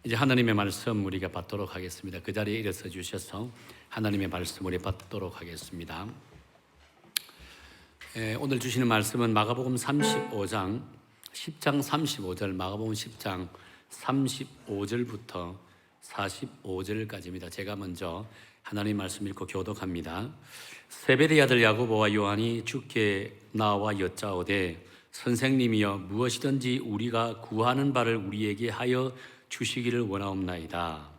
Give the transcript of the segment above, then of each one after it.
이제 하나님의 말씀 우리가 받도록 하겠습니다. 그 자리에 일어서 주셔서 하나님의 말씀 우리 받도록 하겠습니다. 오늘 주시는 말씀은 마가복음 35장 10장 35절, 마가복음 10장 35절부터 45절까지입니다. 제가 먼저 하나님 말씀 읽고 교독합니다. 세베대의 아들 야고보와 요한이 주께 나와 여짜오되 선생님이여 무엇이든지 우리가 구하는 바를 우리에게 하여 주시기를 원하옵나이다.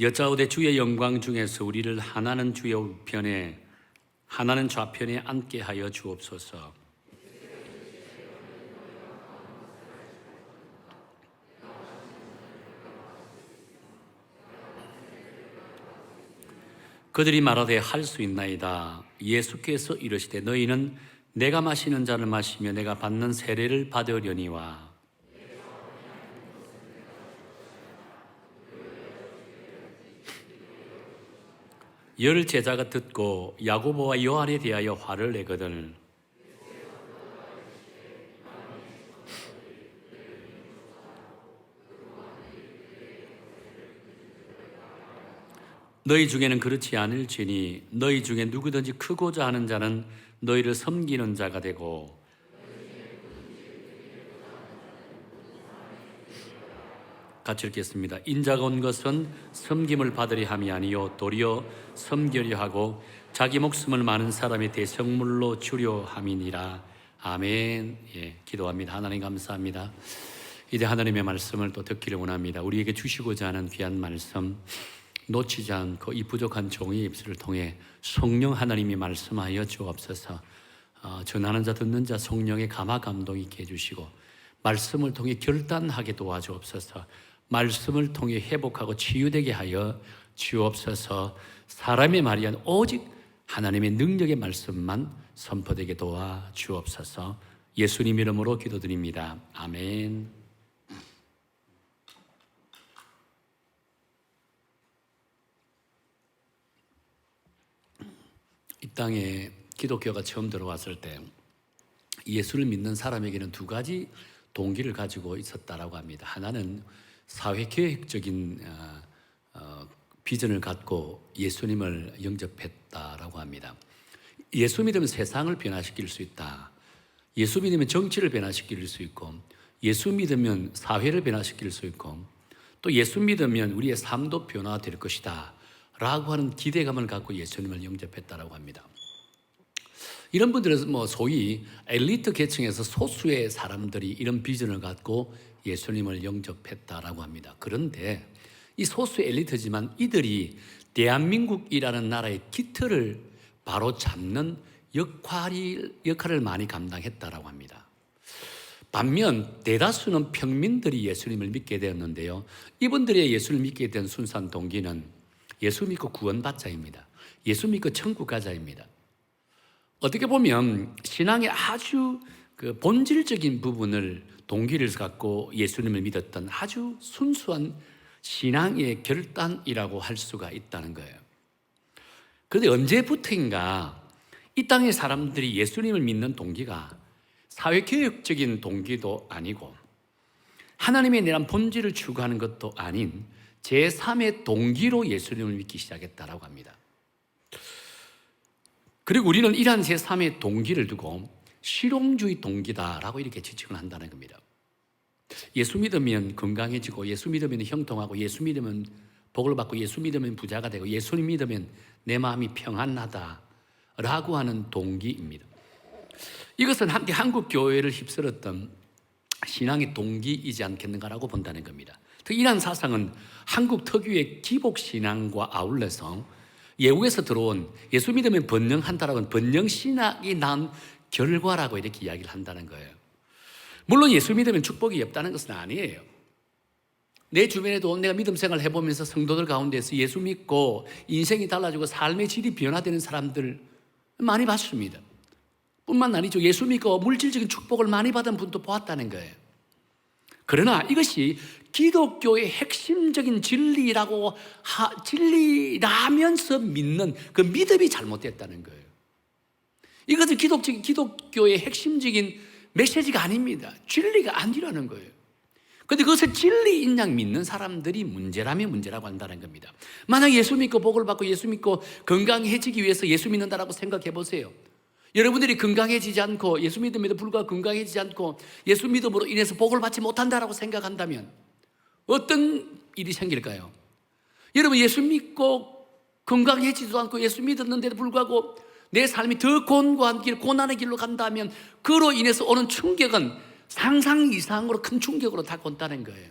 여짜오되 주의 영광 중에서 우리를 하나는 주의 우편에 하나는 좌편에 앉게 하여 주옵소서. 그들이 말하되 할 수 있나이다. 예수께서 이르시되 너희는 내가 마시는 잔을 마시며 내가 받는 세례를 받으려니와. 열 제자가 듣고 야고보와 요한에 대하여 화를 내거든 너희 중에는 그렇지 않을지니 너희 중에 누구든지 크고자 하는 자는 너희를 섬기는 자가 되고 같이 읽겠습니다. 인자가 온 것은 섬김을 받으려 함이 아니요 도리어 섬기려 하고 자기 목숨을 많은 사람의 대성물로 주려 함이니라. 아멘. 기도합니다. 하나님 감사합니다. 이제 하나님의 말씀을 또 듣기를 원합니다. 우리에게 주시고자 하는 귀한 말씀 놓치지 않고 이 부족한 종의 입술을 통해 성령 하나님이 말씀하여 주옵소서. 전하는 자 듣는 자 성령의 감화 감동 있게 해주시고 말씀을 통해 결단하게 도와주옵소서. 말씀을 통해 회복하고 치유되게 하여 주옵소서. 사람의 말이 아니라 오직 하나님의 능력의 말씀만 선포되게 도와주옵소서. 예수님 이름으로 기도드립니다. 아멘. 이 땅에 기독교가 처음 들어왔을 때 예수를 믿는 사람에게는 두 가지 동기를 가지고 있었다라고 합니다. 하나는 사회계획적인 비전을 갖고 예수님을 영접했다라고 합니다. 예수 믿으면 세상을 변화시킬 수 있다. 예수 믿으면 정치를 변화시킬 수 있고 예수 믿으면 사회를 변화시킬 수 있고 또 예수 믿으면 우리의 삶도 변화될 것이다 라고 하는 기대감을 갖고 예수님을 영접했다라고 합니다. 이런 분들은 소위 엘리트 계층에서 소수의 사람들이 이런 비전을 갖고 예수님을 영접했다라고 합니다. 그런데 이 소수의 엘리트지만 이들이 대한민국이라는 나라의 기틀을 바로 잡는 역할을 많이 감당했다라고 합니다. 반면 대다수는 평민들이 예수님을 믿게 되었는데요. 이분들의 예수를 믿게 된 순수한 동기는 예수 믿고 구원받자입니다. 예수 믿고 천국 가자입니다. 어떻게 보면 신앙의 아주 본질적인 부분을 동기를 갖고 예수님을 믿었던 아주 순수한 신앙의 결단이라고 할 수가 있다는 거예요. 그런데 언제부터인가 이 땅의 사람들이 예수님을 믿는 동기가 사회개혁적인 동기도 아니고 하나님의 내란 본질을 추구하는 것도 아닌 제3의 동기로 예수님을 믿기 시작했다라고 합니다. 그리고 우리는 이러한 제3의 동기를 두고 실용주의 동기다라고 이렇게 지칭을 한다는 겁니다. 예수 믿으면 건강해지고 예수 믿으면 형통하고 예수 믿으면 복을 받고 예수 믿으면 부자가 되고 예수 믿으면 내 마음이 평안하다라고 하는 동기입니다. 이것은 함께 한국 교회를 휩쓸었던 신앙의 동기이지 않겠는가라고 본다는 겁니다. 특히 이러한 사상은 한국 특유의 기복신앙과 아울러서 외국에서 들어온 예수 믿으면 번영한다라고 하는 번영신학이 난 결과라고 이렇게 이야기를 한다는 거예요. 물론 예수 믿으면 축복이 없다는 것은 아니에요. 내 주변에도 내가 믿음 생활을 해보면서 성도들 가운데서 예수 믿고 인생이 달라지고 삶의 질이 변화되는 사람들 많이 봤습니다. 뿐만 아니죠. 예수 믿고 물질적인 축복을 많이 받은 분도 보았다는 거예요. 그러나 이것이 기독교의 핵심적인 진리라면서 믿는 그 믿음이 잘못됐다는 거예요. 이것은 기독교의 핵심적인 메시지가 아닙니다. 진리가 아니라는 거예요. 근데 그것을 진리인 양 믿는 사람들이 문제라면 문제라고 한다는 겁니다. 만약 예수 믿고 복을 받고 예수 믿고 건강해지기 위해서 예수 믿는다라고 생각해 보세요. 여러분들이 건강해지지 않고 예수 믿음에도 불구하고 건강해지지 않고 예수 믿음으로 인해서 복을 받지 못한다라고 생각한다면 어떤 일이 생길까요? 여러분 예수 믿고 건강해지지도 않고 예수 믿었는데도 불구하고 내 삶이 더 곤고한 길, 고난의 길로 간다면 그로 인해서 오는 충격은 상상 이상으로 큰 충격으로 다가온다는 거예요.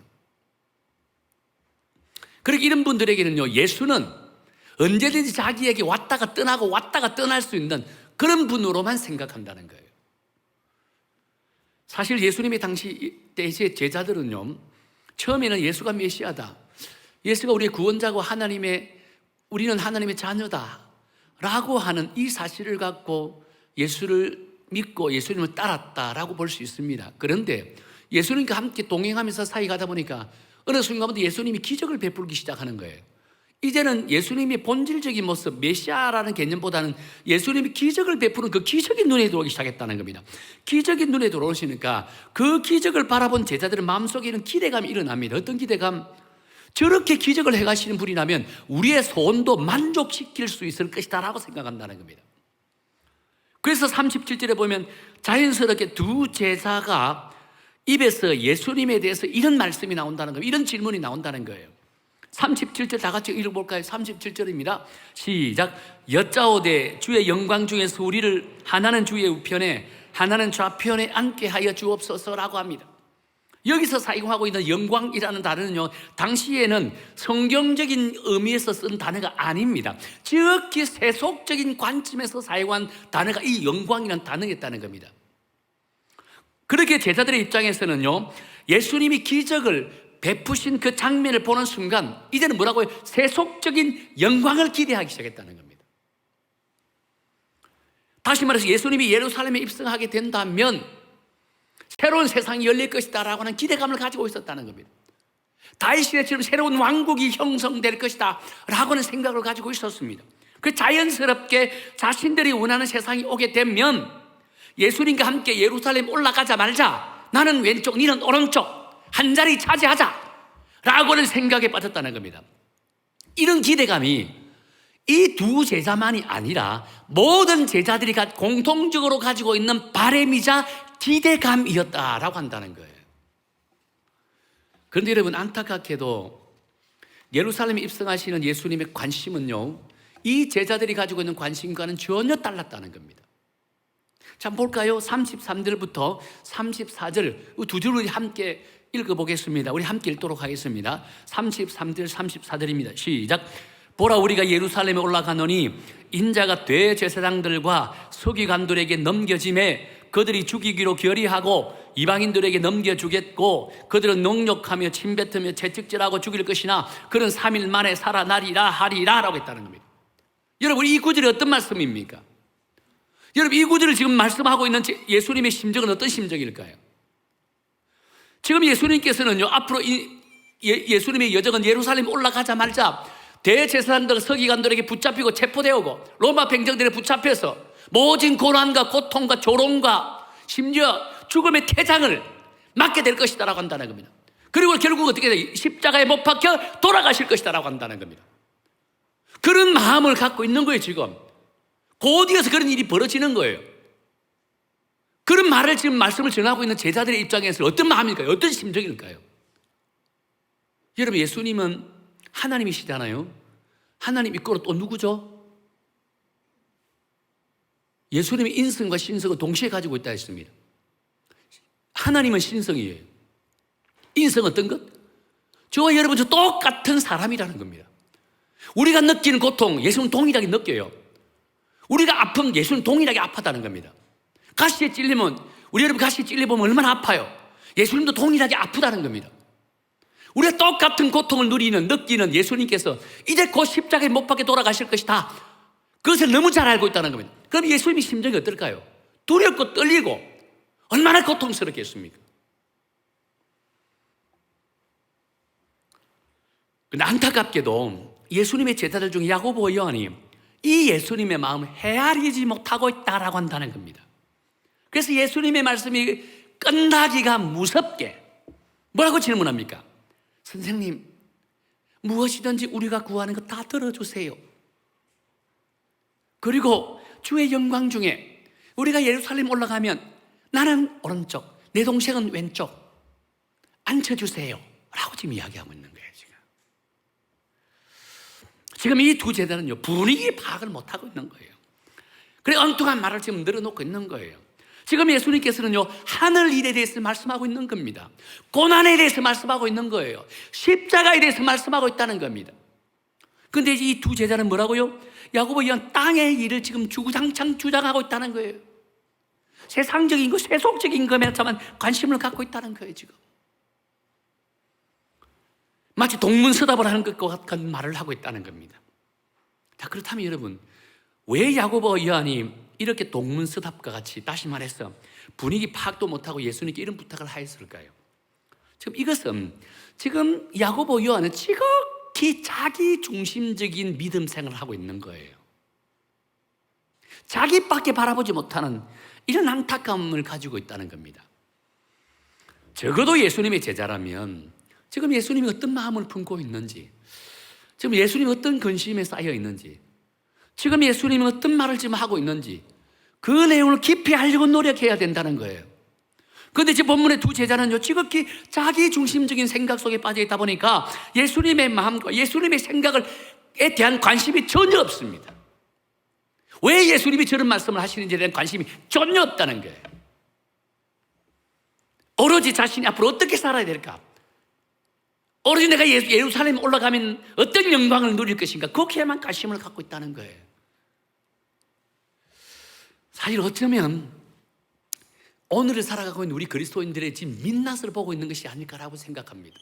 그러니까 이런 분들에게는요, 예수는 언제든지 자기에게 왔다가 떠나고 왔다가 떠날 수 있는 그런 분으로만 생각한다는 거예요. 사실 예수님의 당시 때의 제자들은요, 처음에는 예수가 메시아다, 예수가 우리의 구원자고 우리는 하나님의 자녀다 라고 하는 이 사실을 갖고 예수를 믿고 예수님을 따랐다라고 볼 수 있습니다. 그런데 예수님과 함께 동행하면서 사이 가다 보니까 어느 순간부터 예수님이 기적을 베풀기 시작하는 거예요. 이제는 예수님의 본질적인 모습, 메시아라는 개념보다는 예수님이 기적을 베푸는 그 기적이 눈에 들어오기 시작했다는 겁니다. 기적이 눈에 들어오시니까 그 기적을 바라본 제자들의 마음속에는 기대감이 일어납니다. 어떤 기대감? 저렇게 기적을 해가시는 분이라면 우리의 소원도 만족시킬 수 있을 것이다 라고 생각한다는 겁니다. 그래서 37절에 보면 자연스럽게 두 제자가 입에서 예수님에 대해서 이런 말씀이 나온다는 거예요. 이런 질문이 나온다는 거예요. 37절 다 같이 읽어볼까요? 37절입니다. 시작. 여짜오되 주의 영광 중에서 우리를 하나는 주의 우편에 하나는 좌편에 앉게 하여 주옵소서라고 합니다. 여기서 사용하고 있는 영광이라는 단어는요, 당시에는 성경적인 의미에서 쓴 단어가 아닙니다. 지극히 세속적인 관점에서 사용한 단어가 이 영광이라는 단어였다는 겁니다. 그렇게 제자들의 입장에서는요, 예수님이 기적을 베푸신 그 장면을 보는 순간 이제는 뭐라고요? 세속적인 영광을 기대하기 시작했다는 겁니다. 다시 말해서 예수님이 예루살렘에 입성하게 된다면 새로운 세상이 열릴 것이다 라고 하는 기대감을 가지고 있었다는 겁니다. 다윗시대처럼 새로운 왕국이 형성될 것이다 라고 하는 생각을 가지고 있었습니다. 그 자연스럽게 자신들이 원하는 세상이 오게 되면 예수님과 함께 예루살렘 올라가자 말자, 나는 왼쪽 니는 오른쪽 한 자리 차지하자 라고 하는 생각에 빠졌다는 겁니다. 이런 기대감이 이 두 제자만이 아니라 모든 제자들이 공통적으로 가지고 있는 바램이자 기대감이었다라고 한다는 거예요. 그런데 여러분, 안타깝게도 예루살렘에 입성하시는 예수님의 관심은요, 이 제자들이 가지고 있는 관심과는 전혀 달랐다는 겁니다. 자, 볼까요? 33절부터 34절 두 줄을 함께 읽어보겠습니다. 우리 함께 읽도록 하겠습니다. 33절 34절입니다. 시작. 보라, 우리가 예루살렘에 올라가노니 인자가 대제사장들과 서기관들에게 넘겨짐에 그들이 죽이기로 결의하고 이방인들에게 넘겨주겠고 그들은 능욕하며 침뱉으며 채찍질하고 죽일 것이나 그는 3일 만에 살아나리라 하리라 라고 했다는 겁니다. 여러분, 이 구절이 어떤 말씀입니까? 여러분, 이 구절을 지금 말씀하고 있는 예수님의 심정은 어떤 심정일까요? 지금 예수님께서는요, 앞으로 예수님의 여정은 예루살렘에 올라가자 말자 대제사장들 서기관들에게 붙잡히고 체포되고 로마 병정들에 붙잡혀서 모진 고난과 고통과 조롱과 심지어 죽음의 태장을 맞게 될 것이다 라고 한다는 겁니다. 그리고 결국 어떻게 돼요? 십자가에 못 박혀 돌아가실 것이다 라고 한다는 겁니다. 그런 마음을 갖고 있는 거예요. 지금 곧이어서 그런 일이 벌어지는 거예요. 그런 말을 지금 말씀을 전하고 있는 제자들의 입장에서 어떤 마음일까요? 어떤 심정일까요? 여러분, 예수님은 하나님이시잖아요. 하나님 이끌어 또 누구죠? 예수님이 인성과 신성을 동시에 가지고 있다 했습니다. 하나님은 신성이에요. 인성은 어떤 것? 저와 여러분 저 똑같은 사람이라는 겁니다. 우리가 느끼는 고통 예수는 동일하게 느껴요. 우리가 아픔 예수는 동일하게 아프다는 겁니다. 가시에 찔리면 우리 여러분 가시에 찔려보면 얼마나 아파요. 예수님도 동일하게 아프다는 겁니다. 우리가 똑같은 고통을 느끼는 예수님께서 이제 곧 십자가에 못 박혀 돌아가실 것이다, 그것을 너무 잘 알고 있다는 겁니다. 그럼 예수님의 심정이 어떨까요? 두렵고 떨리고 얼마나 고통스럽겠습니까? 근데 안타깝게도 예수님의 제자들 중에 야고보와 요한이 이 예수님의 마음을 헤아리지 못하고 있다라고 한다는 겁니다. 그래서 예수님의 말씀이 끝나기가 무섭게 뭐라고 질문합니까? 선생님, 무엇이든지 우리가 구하는 거 다 들어주세요. 그리고 주의 영광 중에 우리가 예루살렘 올라가면 나는 오른쪽, 내 동생은 왼쪽 앉혀주세요 라고 지금 이야기하고 있는 거예요. 지금 이 두 제자는요, 분위기 파악을 못하고 있는 거예요. 그래 엉뚱한 말을 지금 늘어놓고 있는 거예요. 지금 예수님께서는요, 하늘 일에 대해서 말씀하고 있는 겁니다. 고난에 대해서 말씀하고 있는 거예요. 십자가에 대해서 말씀하고 있다는 겁니다. 근데 이 두 제자는 뭐라고요? 야고보 이한 땅의 일을 지금 주구장창 주장하고 있다는 거예요. 세상적인 거, 세속적인 것에만 관심을 갖고 있다는 거예요, 지금. 마치 동문서답을 하는 것과 같은 말을 하고 있다는 겁니다. 자, 그렇다면 여러분, 왜 야고보와 요한이 이렇게 동문서답과 같이, 다시 말해서 분위기 파악도 못하고 예수님께 이런 부탁을 하였을까요? 지금 이것은, 지금 야고보 요한은 지극히 자기 중심적인 믿음 생활을 하고 있는 거예요. 자기밖에 바라보지 못하는 이런 안타까움을 가지고 있다는 겁니다. 적어도 예수님의 제자라면 지금 예수님이 어떤 마음을 품고 있는지, 지금 예수님이 어떤 근심에 쌓여 있는지, 지금 예수님이 어떤 말을 지금 하고 있는지 그 내용을 깊이 알려고 노력해야 된다는 거예요. 그런데 지금 본문의 두 제자는요, 지극히 자기 중심적인 생각 속에 빠져 있다 보니까 예수님의 마음과 예수님의 생각에 대한 관심이 전혀 없습니다. 왜 예수님이 저런 말씀을 하시는지에 대한 관심이 전혀 없다는 거예요. 오로지 자신이 앞으로 어떻게 살아야 될까, 오로지 내가 예루살렘에 올라가면 어떤 영광을 누릴 것인가, 거기에만 관심을 갖고 있다는 거예요. 사실 어쩌면 오늘을 살아가고 있는 우리 그리스도인들의 지금 민낯을 보고 있는 것이 아닐까라고 생각합니다.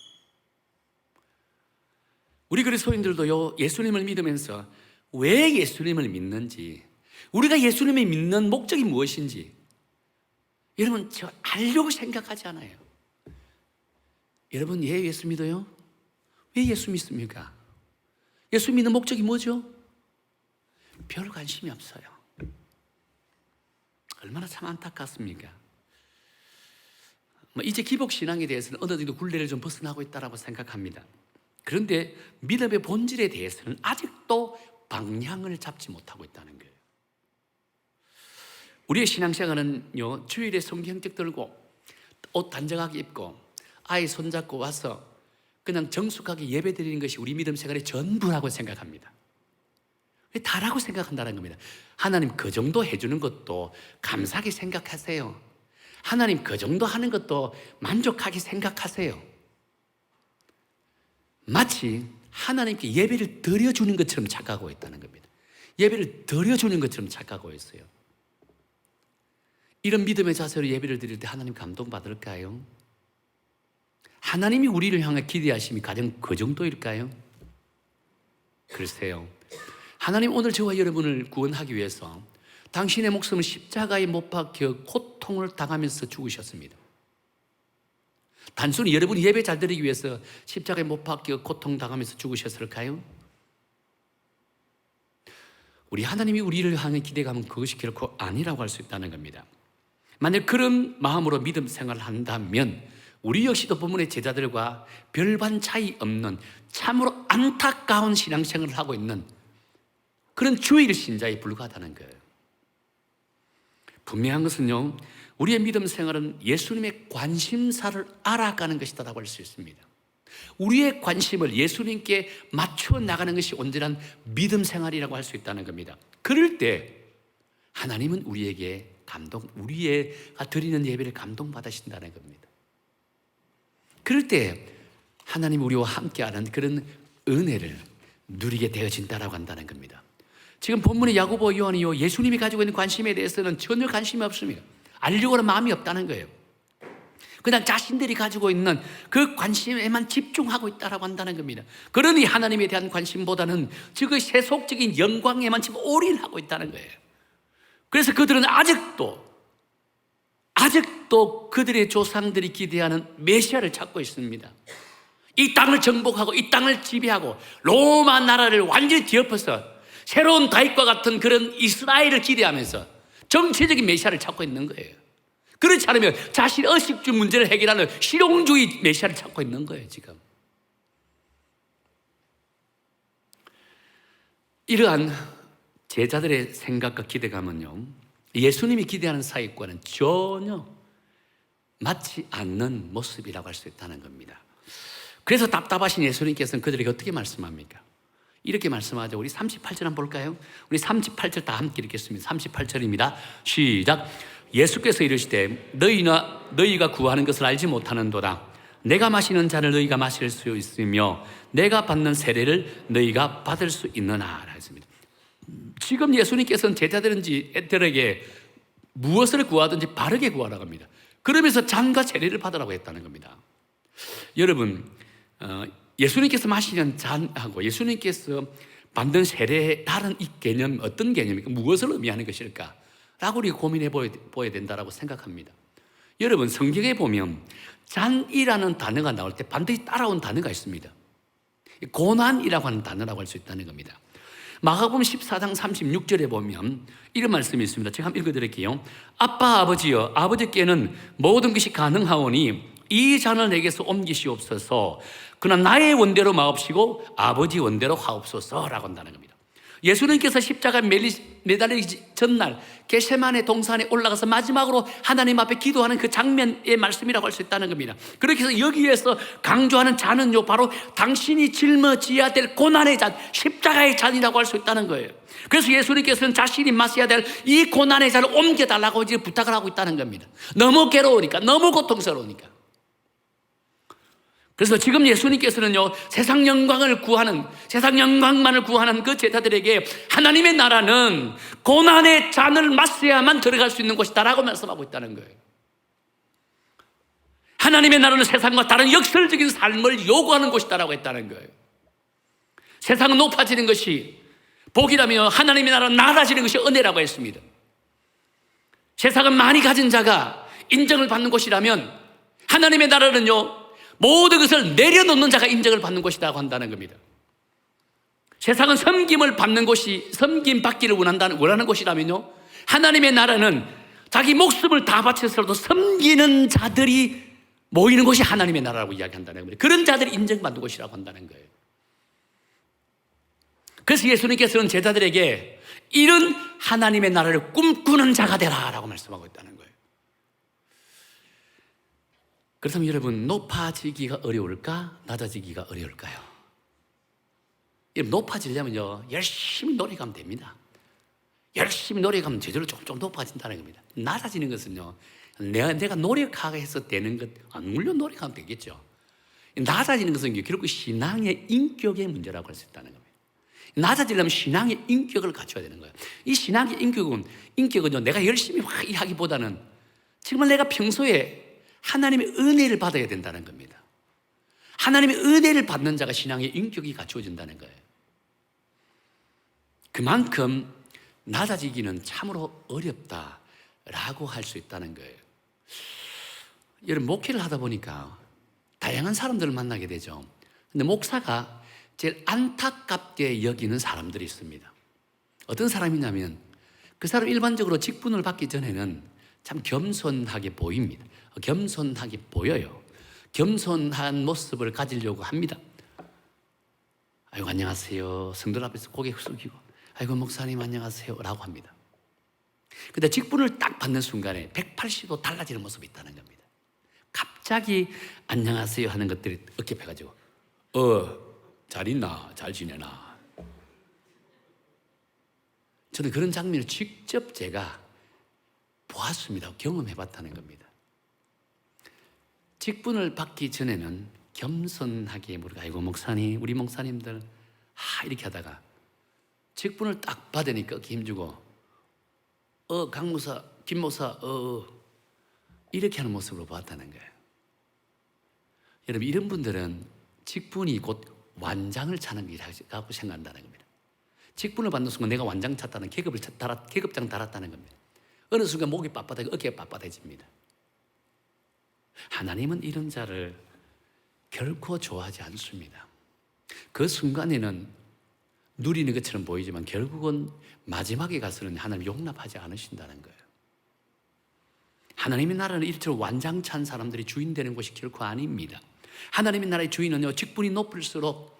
우리 그리스도인들도요, 예수님을 믿으면서 왜 예수님을 믿는지, 우리가 예수님을 믿는 목적이 무엇인지 여러분 저 알려고 생각하지 않아요. 여러분, 왜 예수 믿어요? 왜 예수 믿습니까? 예수 믿는 목적이 뭐죠? 별 관심이 없어요. 얼마나 참 안타깝습니까? 이제 기복신앙에 대해서는 어느 정도 굴레를 좀 벗어나고 있다고 생각합니다. 그런데 믿음의 본질에 대해서는 아직도 방향을 잡지 못하고 있다는 거예요. 우리의 신앙생활은요, 주일에 성경책 들고 옷 단정하게 입고 아이 손잡고 와서 그냥 정숙하게 예배 드리는 것이 우리 믿음 생활의 전부라고 생각합니다. 다라고 생각한다는 겁니다. 하나님 그 정도 해주는 것도 감사하게 생각하세요. 하나님 그 정도 하는 것도 만족하게 생각하세요. 마치 하나님께 예배를 드려주는 것처럼 착각하고 있다는 겁니다. 예배를 드려주는 것처럼 착각하고 있어요. 이런 믿음의 자세로 예배를 드릴 때 하나님 감동받을까요? 하나님이 우리를 향해 기대하심이 가장 그 정도일까요? 글쎄요. 하나님 오늘 저와 여러분을 구원하기 위해서 당신의 목숨을 십자가에 못 박혀 고통을 당하면서 죽으셨습니다. 단순히 여러분이 예배 잘 드리기 위해서 십자가에 못 박혀 고통당하면서 죽으셨을까요? 우리 하나님이 우리를 향해 기대감은 그것이 결코 아니라고 할 수 있다는 겁니다. 만약 그런 마음으로 믿음 생활을 한다면 우리 역시도 본문의 제자들과 별반 차이 없는 참으로 안타까운 신앙생활을 하고 있는 그런 주일 신자에 불과하다는 거예요. 분명한 것은요, 우리의 믿음 생활은 예수님의 관심사를 알아가는 것이다라고 할 수 있습니다. 우리의 관심을 예수님께 맞추어 나가는 것이 온전한 믿음 생활이라고 할 수 있다는 겁니다. 그럴 때 하나님은 우리에게 우리가 드리는 예배를 감동받으신다는 겁니다. 그럴 때 하나님 우리와 함께하는 그런 은혜를 누리게 되어진다라고 한다는 겁니다. 지금 본문의 야고보 요한이요, 예수님이 가지고 있는 관심에 대해서는 전혀 관심이 없습니다. 알려고 하는 마음이 없다는 거예요. 그냥 자신들이 가지고 있는 그 관심에만 집중하고 있다라고 한다는 겁니다. 그러니 하나님에 대한 관심보다는 그 세속적인 영광에만 지금 올인하고 있다는 거예요. 그래서 그들은 아직도 그들의 조상들이 기대하는 메시아를 찾고 있습니다. 이 땅을 정복하고 이 땅을 지배하고 로마 나라를 완전히 뒤엎어서 새로운 다윗과 같은 그런 이스라엘을 기대하면서 정치적인 메시아를 찾고 있는 거예요. 그렇지 않으면 자신의 의식주 문제를 해결하는 실용주의 메시아를 찾고 있는 거예요, 지금. 이러한 제자들의 생각과 기대감은요, 예수님이 기대하는 사역과는 전혀 맞지 않는 모습이라고 할 수 있다는 겁니다. 그래서 답답하신 예수님께서는 그들에게 어떻게 말씀합니까? 이렇게 말씀하죠. 우리 38절 한번 볼까요? 우리 38절 다 함께 읽겠습니다. 38절입니다. 시작. 예수께서 이르시되 너희가 구하는 것을 알지 못하는도다. 내가 마시는 잔을 너희가 마실 수 있으며 내가 받는 세례를 너희가 받을 수 있느냐 했습니다. 지금 예수님께서는 제자들에게 무엇을 구하든지 바르게 구하라고 합니다. 그러면서 잔과 세례를 받으라고 했다는 겁니다. 여러분, 예수님께서 마시는 잔하고 예수님께서 받는 세례라는 이 개념, 어떤 개념입니까? 무엇을 의미하는 것일까? 라고 우리가 고민해 보아야 된다고 생각합니다. 여러분, 성경에 보면 잔이라는 단어가 나올 때 반드시 따라온 단어가 있습니다. 고난이라고 하는 단어라고 할 수 있다는 겁니다. 마가복음 14장 36절에 보면 이런 말씀이 있습니다. 제가 한번 읽어드릴게요. 아빠 아버지여, 아버지께는 모든 것이 가능하오니 이 잔을 내게서 옮기시옵소서. 그러나 나의 원대로 마옵시고 아버지 원대로 하옵소서라고 한다는 겁니다. 예수님께서 십자가에 매달리기 전날 겟세마네 동산에 올라가서 마지막으로 하나님 앞에 기도하는 그 장면의 말씀이라고 할 수 있다는 겁니다. 그렇게 해서 여기에서 강조하는 잔은요, 바로 당신이 짊어져야 될 고난의 잔, 십자가의 잔이라고 할 수 있다는 거예요. 그래서 예수님께서는 자신이 마셔야 될 이 고난의 잔을 옮겨달라고 이제 부탁을 하고 있다는 겁니다. 너무 괴로우니까, 너무 고통스러우니까. 그래서 지금 예수님께서는요, 세상 영광만을 구하는 그 제자들에게 하나님의 나라는 고난의 잔을 마셔야만 들어갈 수 있는 곳이다라고 말씀하고 있다는 거예요. 하나님의 나라는 세상과 다른 역설적인 삶을 요구하는 곳이다라고 했다는 거예요. 세상은 높아지는 것이 복이라며 하나님의 나라는 낮아지는 것이 은혜라고 했습니다. 세상은 많이 가진 자가 인정을 받는 곳이라면 하나님의 나라는요, 모든 것을 내려놓는 자가 인정을 받는 곳이라고 한다는 겁니다. 세상은 섬김을 받는 곳이, 섬김 받기를 원하는 곳이라면요, 하나님의 나라는 자기 목숨을 다 바쳐서라도 섬기는 자들이 모이는 곳이 하나님의 나라라고 이야기한다는 겁니다. 그런 자들이 인정받는 곳이라고 한다는 거예요. 그래서 예수님께서는 제자들에게 이런 하나님의 나라를 꿈꾸는 자가 되라라고 말씀하고 있다는 거예요. 그렇다면 여러분, 높아지기가 어려울까? 낮아지기가 어려울까요? 여러분, 높아지려면요, 열심히 노력하면 됩니다. 열심히 노력하면 저절로 조금 높아진다는 겁니다. 낮아지는 것은요, 내가 노력해서 되는 것, 물론 노력하면 되겠죠. 낮아지는 것은 결국 신앙의 인격의 문제라고 할 수 있다는 겁니다. 낮아지려면 신앙의 인격을 갖춰야 되는 거예요. 이 신앙의 인격은요, 내가 열심히 하기보다는 정말 내가 평소에 하나님의 은혜를 받아야 된다는 겁니다. 하나님의 은혜를 받는 자가 신앙의 인격이 갖추어진다는 거예요. 그만큼 낮아지기는 참으로 어렵다라고 할 수 있다는 거예요. 여러분, 목회를 하다 보니까 다양한 사람들을 만나게 되죠. 근데 목사가 제일 안타깝게 여기는 사람들이 있습니다. 어떤 사람이냐면 그 사람 일반적으로 직분을 받기 전에는 참 겸손하게 보입니다. 겸손하게 보여요. 겸손한 모습을 가지려고 합니다. 아이고 안녕하세요. 성들 앞에서 고개 숙이고 아이고 목사님 안녕하세요 라고 합니다. 근데 직분을 딱 받는 순간에 180도 달라지는 모습이 있다는 겁니다. 갑자기 안녕하세요 하는 것들이 억압해가지고 잘 있나? 잘 지내나? 저는 그런 장면을 직접 제가 보았습니다. 경험해봤다는 겁니다. 직분을 받기 전에는 겸손하게 물어가 아이고 목사님, 우리 목사님들 이렇게 하다가 직분을 딱 받으니까 힘주고 강무사, 김모사 이렇게 하는 모습으로 보았다는 거예요. 여러분, 이런 분들은 직분이 곧 완장을 차는 일이라고 생각한다는 겁니다. 직분을 받는 순간 내가 완장 찼다는 계급장 달았다는 겁니다. 어느 순간 목이 빳빳하고 어깨가 빳빳해집니다. 하나님은 이런 자를 결코 좋아하지 않습니다. 그 순간에는 누리는 것처럼 보이지만 결국은 마지막에 가서는 하나님 용납하지 않으신다는 거예요. 하나님의 나라는 이처럼 완장찬 사람들이 주인 되는 곳이 결코 아닙니다. 하나님의 나라의 주인은요, 직분이 높을수록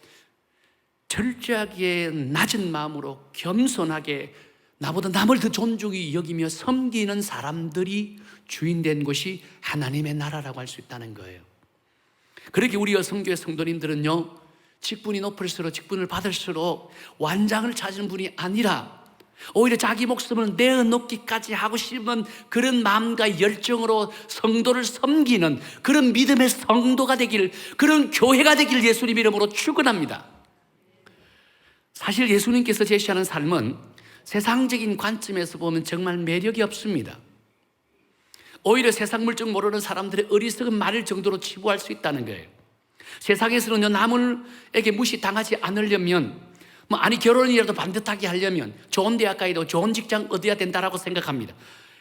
철저하게 낮은 마음으로 겸손하게 나보다 남을 더 존중히 여기며 섬기는 사람들이 주인 된 곳이 하나님의 나라라고 할 수 있다는 거예요. 그렇게 우리 여성교회 성도님들은요, 직분이 높을수록, 직분을 받을수록 완장을 찾는 분이 아니라 오히려 자기 목숨을 내어놓기까지 하고 싶은 그런 마음과 열정으로 성도를 섬기는 그런 믿음의 성도가 되길, 그런 교회가 되길 예수님 이름으로 축원합니다. 사실 예수님께서 제시하는 삶은 세상적인 관점에서 보면 정말 매력이 없습니다. 오히려 세상 물정 모르는 사람들의 어리석은 말일 정도로 치부할 수 있다는 거예요. 세상에서는요, 남에게 무시당하지 않으려면, 결혼이라도 반듯하게 하려면 좋은 대학 가야 되고 좋은 직장 얻어야 된다라고 생각합니다.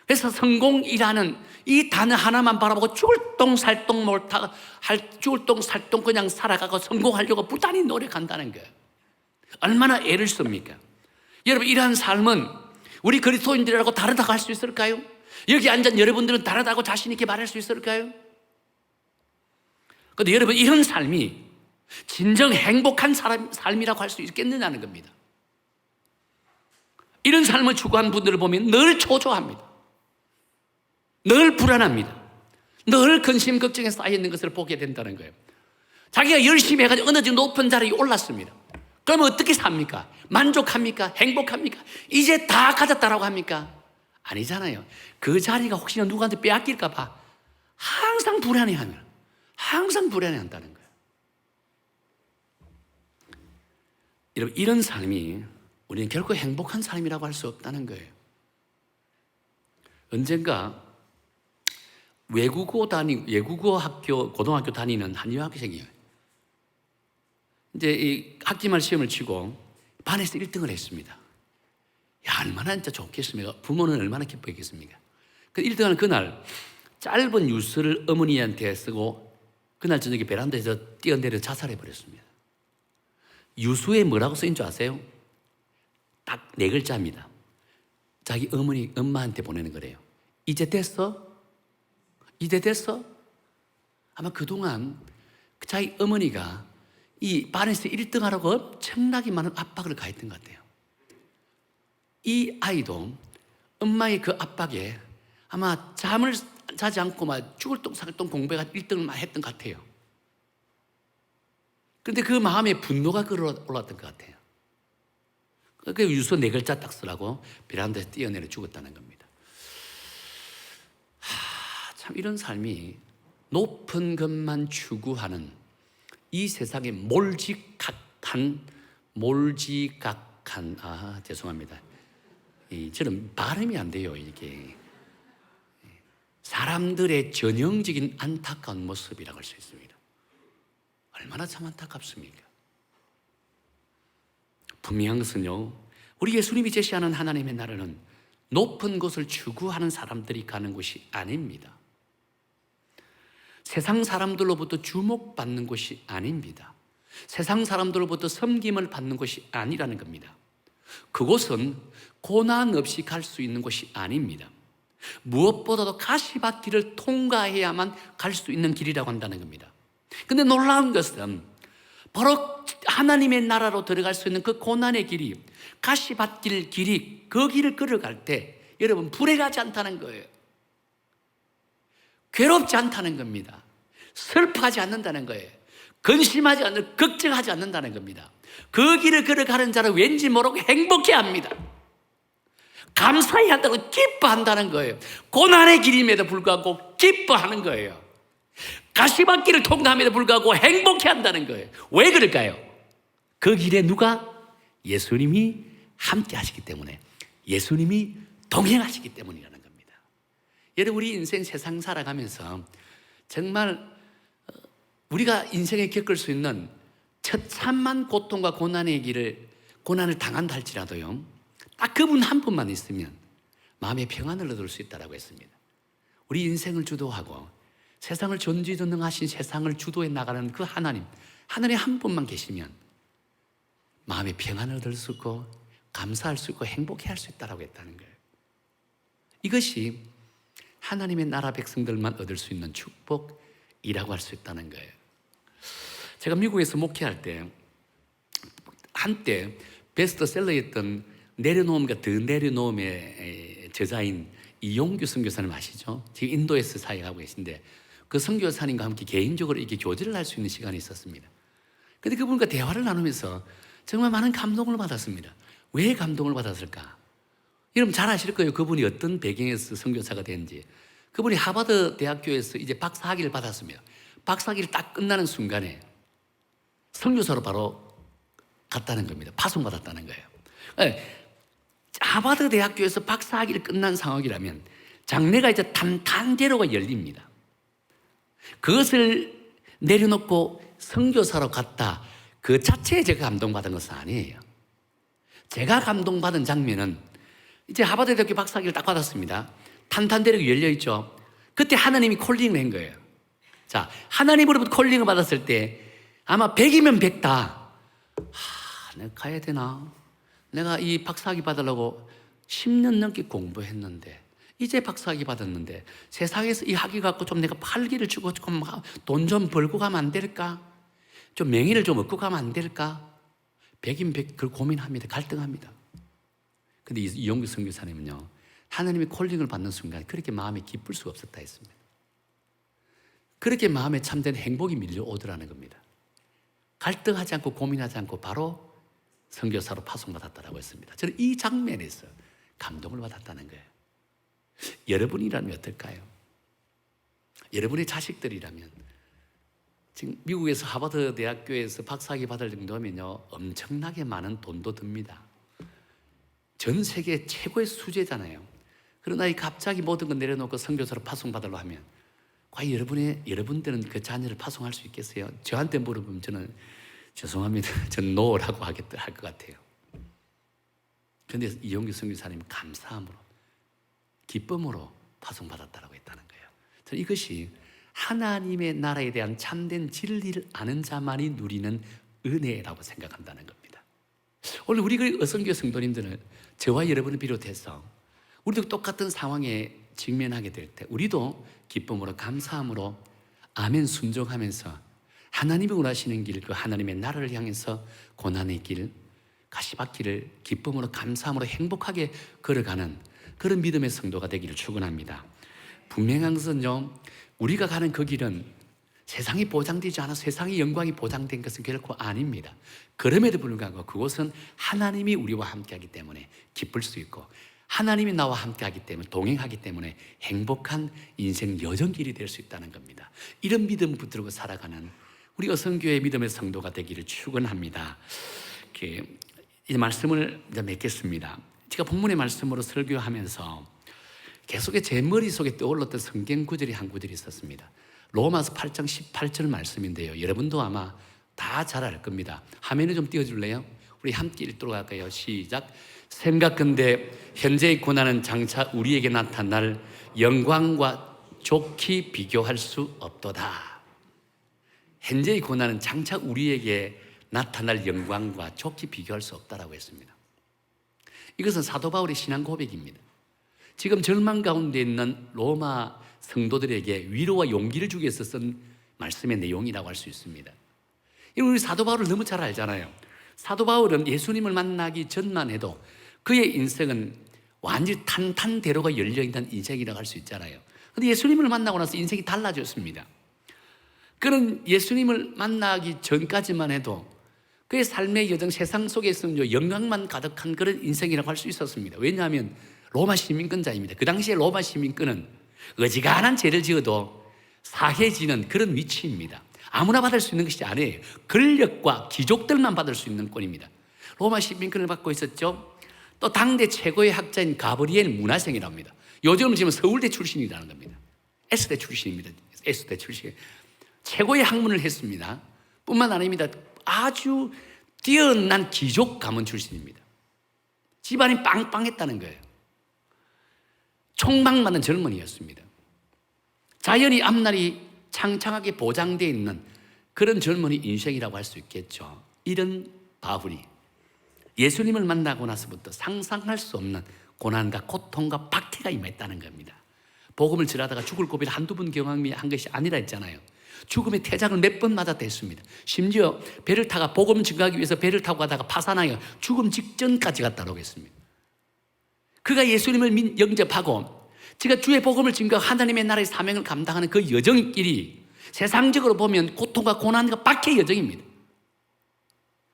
그래서 성공이라는 이 단어 하나만 바라보고 죽을 똥 살똥 그냥 살아가고 성공하려고 부단히 노력한다는 거예요. 얼마나 애를 씁니까? 여러분, 이러한 삶은 우리 그리스도인들이라고 다르다고 할 수 있을까요? 여기 앉은 여러분들은 다르다고 자신 있게 말할 수 있을까요? 그런데 여러분, 이런 삶이 진정 행복한 삶이라고 할 수 있겠느냐는 겁니다. 이런 삶을 추구하는 분들을 보면 늘 초조합니다. 늘 불안합니다. 늘 근심 걱정에 쌓여있는 것을 보게 된다는 거예요. 자기가 열심히 해가지고 어느 정도 높은 자리에 올랐습니다. 그러면 어떻게 삽니까? 만족합니까? 행복합니까? 이제 다 가졌다라고 합니까? 아니잖아요. 그 자리가 혹시나 누구한테 빼앗길까 봐 항상 불안해한다는 거예요. 여러분, 이런 삶이 우리는 결코 행복한 삶이라고 할 수 없다는 거예요. 언젠가 외국어 학교, 고등학교 다니는 한 여학생이에요. 이제 이 학기말 시험을 치고 반에서 1등을 했습니다. 야, 얼마나 진짜 좋겠습니까? 부모는 얼마나 기뻐했겠습니까? 그 1등하는 그날 짧은 뉴스를 어머니한테 쓰고 그날 저녁에 베란다에서 뛰어내려 자살해버렸습니다. 유수에 뭐라고 쓰인 줄 아세요? 딱 4글자입니다. 자기 엄마한테 보내는 거래요. 이제 됐어? 이제 됐어? 아마 그동안 자기 어머니가 이 반에서 1등 하라고 엄청나게 많은 압박을 가했던 것 같아요. 이 아이도 엄마의 그 압박에 아마 잠을 자지 않고 막 죽을 똥 살 똥 공부해가 1등을 했던 것 같아요. 그런데 그 마음에 분노가 끌어올랐던 것 같아요. 그 유서 4글자 딱 쓰라고 베란다에서 뛰어내려 죽었다는 겁니다. 참 이런 삶이 높은 것만 추구하는 이 세상에 몰지각한 죄송합니다. 저는 발음이 안 돼요. 이게 사람들의 전형적인 안타까운 모습이라고 할 수 있습니다. 얼마나 참 안타깝습니까? 분명한 것은요, 우리 예수님이 제시하는 하나님의 나라는 높은 곳을 추구하는 사람들이 가는 곳이 아닙니다. 세상 사람들로부터 주목받는 곳이 아닙니다. 세상 사람들로부터 섬김을 받는 곳이 아니라는 겁니다. 그곳은 고난 없이 갈 수 있는 곳이 아닙니다. 무엇보다도 가시밭길을 통과해야만 갈 수 있는 길이라고 한다는 겁니다. 근데 놀라운 것은 바로 하나님의 나라로 들어갈 수 있는 그 고난의 길이, 가시밭길 길이, 그 길을 걸어갈 때 여러분 불행하지 않다는 거예요. 괴롭지 않다는 겁니다. 슬퍼하지 않는다는 거예요. 근심하지 않는, 걱정하지 않는다는 겁니다. 그 길을 걸어가는 자는 왠지 모르고 행복해합니다. 감사히 한다고 기뻐한다는 거예요. 고난의 길임에도 불구하고 기뻐하는 거예요. 가시밭길을 통과함에도 불구하고 행복해한다는 거예요. 왜 그럴까요? 그 길에 누가? 예수님이 함께 하시기 때문에, 예수님이 동행하시기 때문이라는 겁니다. 여러분, 우리 인생 세상 살아가면서 정말 우리가 인생에 겪을 수 있는 처참한 고통과 고난을 당한다 할지라도요, 딱 그분 한 분만 있으면 마음의 평안을 얻을 수 있다고 했습니다. 우리 인생을 주도하고 세상을 전지전능하신 세상을 주도해 나가는 그 하나님 한 분만 계시면 마음의 평안을 얻을 수 있고 감사할 수 있고 행복해 할 수 있다고 했다는 거예요. 이것이 하나님의 나라 백성들만 얻을 수 있는 축복이라고 할 수 있다는 거예요. 제가 미국에서 목회할 때 한때 베스트셀러였던 내려놓음과 더 내려놓음의 저자인 이용규 선교사님 아시죠? 지금 인도에서 사역하고 계신데 그 선교사님과 함께 개인적으로 이렇게 교제를 할 수 있는 시간이 있었습니다. 그런데 그분과 대화를 나누면서 정말 많은 감동을 받았습니다. 왜 감동을 받았을까? 여러분 잘 아실 거예요. 그분이 어떤 배경에서 선교사가 된지. 그분이 하버드 대학교에서 이제 박사학위를 받았습니다. 박사학위를 딱 끝나는 순간에 선교사로 바로 갔다는 겁니다. 파송받았다는 거예요. 하버드 대학교에서 박사학위를 끝난 상황이라면 장래가 이제 탄탄대로가 열립니다. 그것을 내려놓고 선교사로 갔다. 그 자체에 제가 감동받은 것은 아니에요. 제가 감동받은 장면은 이제 하버드 대학교 박사학위를 딱 받았습니다. 탄탄대로가 열려있죠. 그때 하나님이 콜링을 한 거예요. 자, 하나님으로부터 콜링을 받았을 때 아마 100이면 100다. 내가 가야 되나? 내가 이 박사학위 받으려고 10년 넘게 공부했는데 이제 박사학위 받았는데 세상에서 이 학위 갖고 좀 내가 팔기를 주고 조금 돈 좀 벌고 가면 안 될까? 좀 명예를 좀 얻고 가면 안 될까? 100인 100 그걸 고민합니다. 갈등합니다. 근데 이용규 선교사님은요, 하나님의 콜링을 받는 순간 그렇게 마음에 기쁠 수가 없었다 했습니다. 그렇게 마음에 참된 행복이 밀려오더라는 겁니다. 갈등하지 않고 고민하지 않고 바로 선교사로 파송받았다라고 했습니다. 저는 이 장면에서 감동을 받았다는 거예요. 여러분이라면 어떨까요? 여러분의 자식들이라면 지금 미국에서 하버드 대학교에서 박사학위 받을 정도면요 엄청나게 많은 돈도 듭니다. 전 세계 최고의 수재잖아요. 그러나 갑자기 모든 걸 내려놓고 선교사로 파송받으려 하면 과연 여러분들은 그 자녀를 파송할 수 있겠어요? 저한테 물어보면 저는 죄송합니다. 저는 노라고 할 것 같아요. 그런데 이용규 선교사님 감사함으로 기쁨으로 파송받았다고 했다는 거예요. 저는 이것이 하나님의 나라에 대한 참된 진리를 아는 자만이 누리는 은혜라고 생각한다는 겁니다. 오늘 우리 어선교 성도님들은 저와 여러분을 비롯해서 우리도 똑같은 상황에 직면하게 될 때 우리도 기쁨으로 감사함으로 아멘 순종하면서 하나님이 원하시는 길, 그 하나님의 나라를 향해서 고난의 길, 가시밭길을 기쁨으로 감사함으로 행복하게 걸어가는 그런 믿음의 성도가 되기를 축원합니다. 분명한 것은요, 우리가 가는 그 길은 세상이 보장되지 않아 세상의 영광이 보장된 것은 결코 아닙니다. 그럼에도 불구하고 그곳은 하나님이 우리와 함께하기 때문에 기쁠 수 있고 하나님이 나와 함께하기 때문에 동행하기 때문에 행복한 인생 여정길이 될 수 있다는 겁니다. 이런 믿음 붙들고 살아가는 우리 어선교회 믿음의 성도가 되기를 축원합니다. 이 말씀을 이제 맺겠습니다. 제가 본문의 말씀으로 설교하면서 계속 제 머릿속에 떠올랐던 성경 구절이 한 구절이 있었습니다. 로마서 8장 18절 말씀인데요. 여러분도 아마 다 잘 알 겁니다. 화면에 좀 띄워줄래요? 우리 함께 읽도록 할까요? 시작. 생각건대 현재의 고난은 장차 우리에게 나타날 영광과 좋게 비교할 수 없도다. 현재의 고난은 장차 우리에게 나타날 영광과 좋게 비교할 수 없다라고 했습니다. 이것은 사도 바울의 신앙 고백입니다. 지금 절망 가운데 있는 로마 성도들에게 위로와 용기를 주기 위해서 쓴 말씀의 내용이라고 할 수 있습니다. 우리 사도 바울을 너무 잘 알잖아요. 사도 바울은 예수님을 만나기 전만 해도 그의 인생은 완전히 탄탄대로가 열려있는 인생이라고 할 수 있잖아요. 그런데 예수님을 만나고 나서 인생이 달라졌습니다. 그는 예수님을 만나기 전까지만 해도 그의 삶의 여정 세상 속에서는 영광만 가득한 그런 인생이라고 할 수 있었습니다. 왜냐하면 로마 시민권자입니다. 그 당시에 로마 시민권은 어지간한 죄를 지어도 사해지는 그런 위치입니다. 아무나 받을 수 있는 것이 아니에요. 권력과 귀족들만 받을 수 있는 권입니다. 로마 시민권을 받고 있었죠. 또 당대 최고의 학자인 가브리엘 문화생이랍니다. 요즘은 지금 서울대 출신이라는 겁니다. S대 출신입니다. S대 출신. 최고의 학문을 했습니다. 뿐만 아닙니다. 아주 뛰어난 귀족 가문 출신입니다. 집안이 빵빵했다는 거예요. 총망받는 젊은이였습니다. 자연히 앞날이 창창하게 보장되어 있는 그런 젊은이 인생이라고 할 수 있겠죠. 이런 바울이 예수님을 만나고 나서부터 상상할 수 없는 고난과 고통과 박해가 임했다는 겁니다. 복음을 전하다가 죽을 고비를 한두 번 경험한 것이 아니라 했잖아요. 죽음의 태장을 몇 번 맞았댔습니다. 심지어 배를 타가 복음 증거하기 위해서 배를 타고 가다가 파산하여 죽음 직전까지 갔다고 했습니다. 그가 예수님을 영접하고 제가 주의 복음을 증거하고 하나님의 나라의 사명을 감당하는 그 여정길이 세상적으로 보면 고통과 고난과 박해의 여정입니다.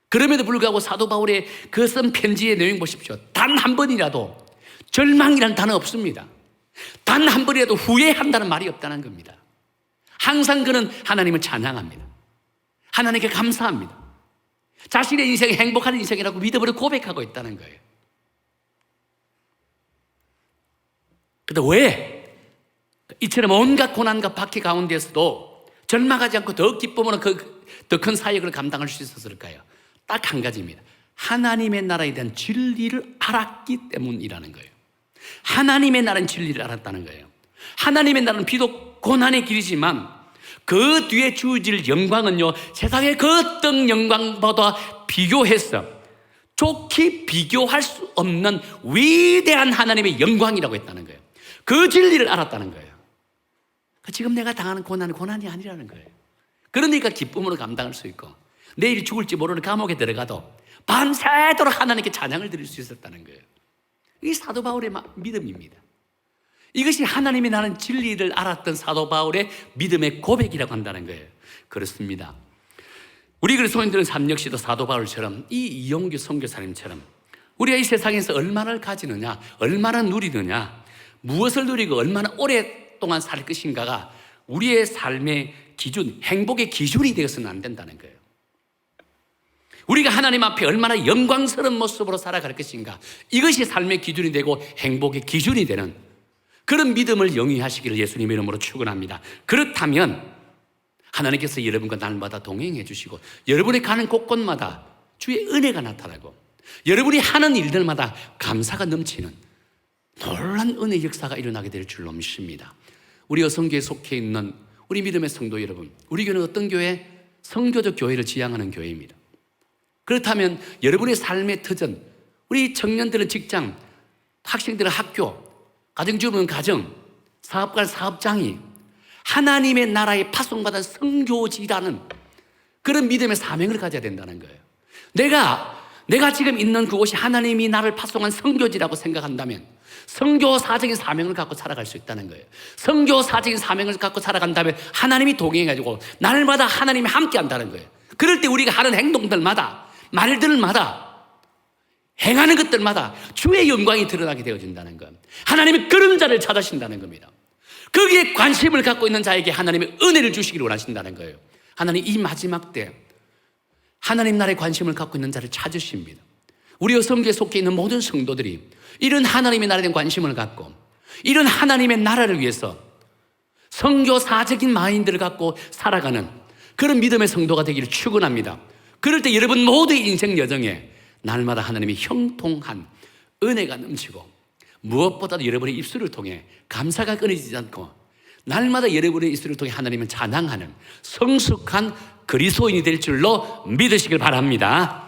그럼에도 불구하고 사도 바울의 그 쓴 편지의 내용 보십시오. 단 한 번이라도 절망이라는 단어 없습니다. 단 한 번이라도 후회한다는 말이 없다는 겁니다. 항상 그는 하나님을 찬양합니다. 하나님께 감사합니다. 자신의 인생이 행복한 인생이라고 믿음으로 고백하고 있다는 거예요. 근데 왜 이처럼 온갖 고난과 박해 가운데서도 절망하지 않고 더 기쁨으로 더 큰 사역을 감당할 수 있었을까요? 딱 한 가지입니다. 하나님의 나라에 대한 진리를 알았기 때문이라는 거예요. 하나님의 나라는 진리를 알았다는 거예요. 하나님의 나라는 비록 고난의 길이지만 그 뒤에 주어질 영광은요, 세상의 그 어떤 영광보다 비교해서 좋게 비교할 수 없는 위대한 하나님의 영광이라고 했다는 거예요. 그 진리를 알았다는 거예요. 지금 내가 당하는 고난은 고난이 아니라는 거예요. 그러니까 기쁨으로 감당할 수 있고 내일 죽을지 모르는 감옥에 들어가도 밤새도록 하나님께 찬양을 드릴 수 있었다는 거예요. 이게 사도 바울의 믿음입니다. 이것이 하나님이 나는 진리를 알았던 사도 바울의 믿음의 고백이라고 한다는 거예요. 그렇습니다. 우리 그리스도인들은 삶 역시도 사도 바울처럼 이 이용규 선교사님처럼 우리가 이 세상에서 얼마나 가지느냐, 얼마나 누리느냐, 무엇을 누리고 얼마나 오랫동안 살 것인가가 우리의 삶의 기준, 행복의 기준이 되어서는 안 된다는 거예요. 우리가 하나님 앞에 얼마나 영광스러운 모습으로 살아갈 것인가, 이것이 삶의 기준이 되고 행복의 기준이 되는 그런 믿음을 영위하시기를 예수님의 이름으로 축원합니다. 그렇다면 하나님께서 여러분과 날마다 동행해 주시고 여러분이 가는 곳곳마다 주의 은혜가 나타나고 여러분이 하는 일들마다 감사가 넘치는 놀라운 은혜의 역사가 일어나게 될 줄로 믿습니다. 우리 여성교회에 속해 있는 우리 믿음의 성도 여러분, 우리 교회는 어떤 교회? 성교적 교회를 지향하는 교회입니다. 그렇다면 여러분의 삶의 터전, 우리 청년들은 직장, 학생들은 학교, 가정주부는 가정, 사업가는 사업장이 하나님의 나라에 파송받은 성교지라는 그런 믿음의 사명을 가져야 된다는 거예요. 내가 지금 있는 그곳이 하나님이 나를 파송한 성교지라고 생각한다면 성교사적인 사명을 갖고 살아갈 수 있다는 거예요. 성교사적인 사명을 갖고 살아간다면 하나님이 동행해가지고 날마다 하나님이 함께 한다는 거예요. 그럴 때 우리가 하는 행동들마다, 말들마다, 행하는 것들마다 주의 영광이 드러나게 되어진다는 것. 하나님이 그런 자를 찾으신다는 겁니다. 거기에 관심을 갖고 있는 자에게 하나님의 은혜를 주시기를 원하신다는 거예요. 하나님 이 마지막 때 하나님 나라에 관심을 갖고 있는 자를 찾으십니다. 우리 여성교에 속해 있는 모든 성도들이 이런 하나님의 나라에 대한 관심을 갖고 이런 하나님의 나라를 위해서 선교사적인 마인드를 갖고 살아가는 그런 믿음의 성도가 되기를 축원합니다. 그럴 때 여러분 모두의 인생 여정에 날마다 하나님이 형통한 은혜가 넘치고 무엇보다도 여러분의 입술을 통해 감사가 끊이지 않고 날마다 여러분의 입술을 통해 하나님을 찬양하는 성숙한 그리스도인이 될 줄로 믿으시길 바랍니다.